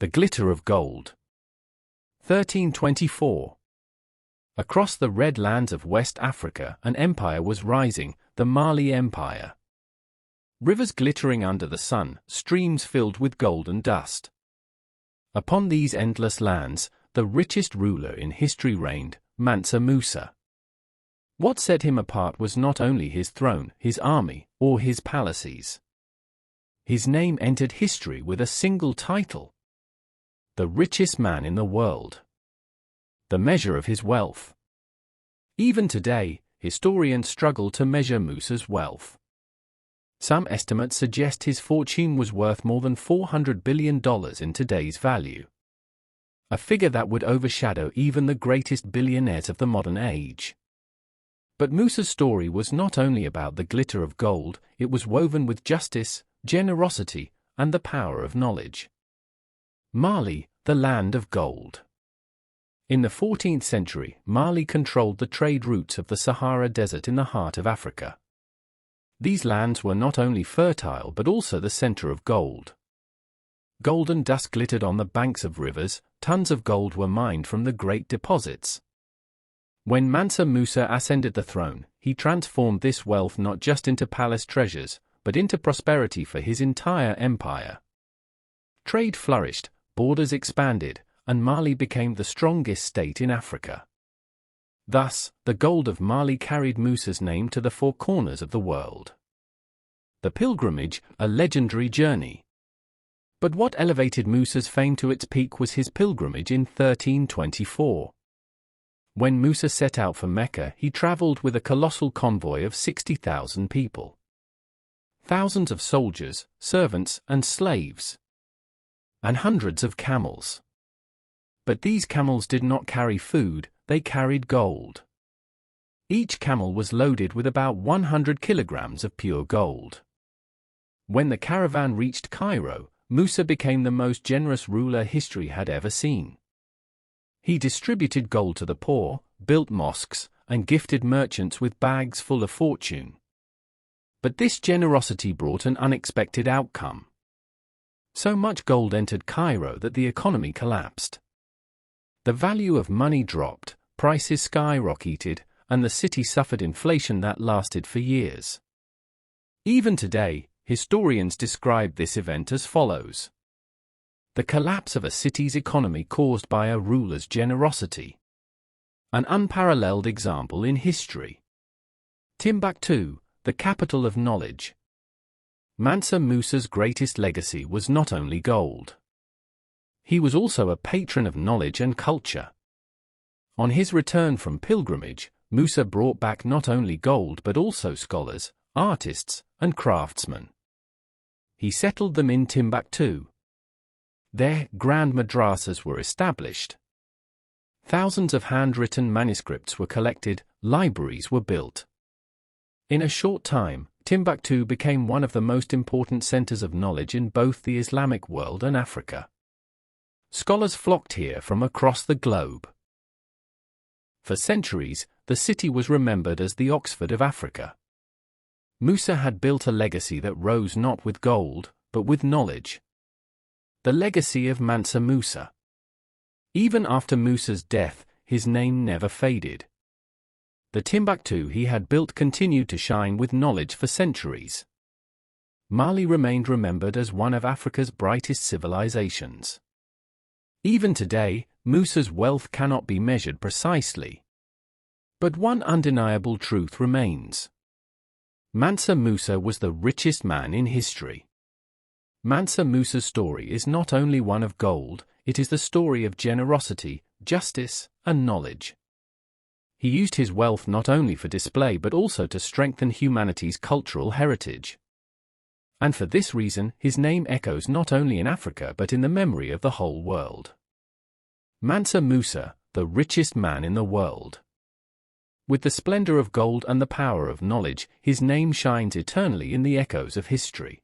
The glitter of gold. 1324. Across the red lands of West Africa an empire was rising, the Mali Empire. Rivers glittering under the sun, streams filled with golden dust. Upon these endless lands, the richest ruler in history reigned, Mansa Musa. What set him apart was not only his throne, his army, or his palaces. His name entered history with a single title: the richest man in the world. The measure of his wealth. Even today, historians struggle to measure Musa's wealth. Some estimates suggest his fortune was worth more than $400 billion in today's value. A figure that would overshadow even the greatest billionaires of the modern age. But Musa's story was not only about the glitter of gold, it was woven with justice, generosity, and the power of knowledge. Mali, the land of gold. In the 14th century, Mali controlled the trade routes of the Sahara Desert in the heart of Africa. These lands were not only fertile but also the center of gold. Golden dust glittered on the banks of rivers, tons of gold were mined from the great deposits. When Mansa Musa ascended the throne, he transformed this wealth not just into palace treasures, but into prosperity for his entire empire. Trade flourished, borders expanded, and Mali became the strongest state in Africa. Thus, the gold of Mali carried Musa's name to the four corners of the world. The pilgrimage, a legendary journey. But what elevated Musa's fame to its peak was his pilgrimage in 1324. When Musa set out for Mecca, he traveled with a colossal convoy of 60,000 people. Thousands of soldiers, servants, and slaves. And hundreds of camels. But these camels did not carry food, they carried gold. Each camel was loaded with about 100 kilograms of pure gold. When the caravan reached Cairo, Musa became the most generous ruler history had ever seen. He distributed gold to the poor, built mosques, and gifted merchants with bags full of fortune. But this generosity brought an unexpected outcome. So much gold entered Cairo that the economy collapsed. The value of money dropped, prices skyrocketed, and the city suffered inflation that lasted for years. Even today, historians describe this event as follows: the collapse of a city's economy caused by a ruler's generosity. An unparalleled example in history. Timbuktu, the capital of knowledge. Mansa Musa's greatest legacy was not only gold. He was also a patron of knowledge and culture. On his return from pilgrimage, Musa brought back not only gold but also scholars, artists, and craftsmen. He settled them in Timbuktu. There, grand madrasas were established. Thousands of handwritten manuscripts were collected, libraries were built. In a short time, Timbuktu became one of the most important centers of knowledge in both the Islamic world and Africa. Scholars flocked here from across the globe. For centuries, the city was remembered as the Oxford of Africa. Musa had built a legacy that rose not with gold, but with knowledge. The legacy of Mansa Musa. Even after Musa's death, his name never faded. The Timbuktu he had built continued to shine with knowledge for centuries. Mali remained remembered as one of Africa's brightest civilizations. Even today, Musa's wealth cannot be measured precisely. But one undeniable truth remains. Mansa Musa was the richest man in history. Mansa Musa's story is not only one of gold, it is the story of generosity, justice, and knowledge. He used his wealth not only for display but also to strengthen humanity's cultural heritage. And for this reason, his name echoes not only in Africa but in the memory of the whole world. Mansa Musa, the richest man in the world. With the splendor of gold and the power of knowledge, his name shines eternally in the echoes of history.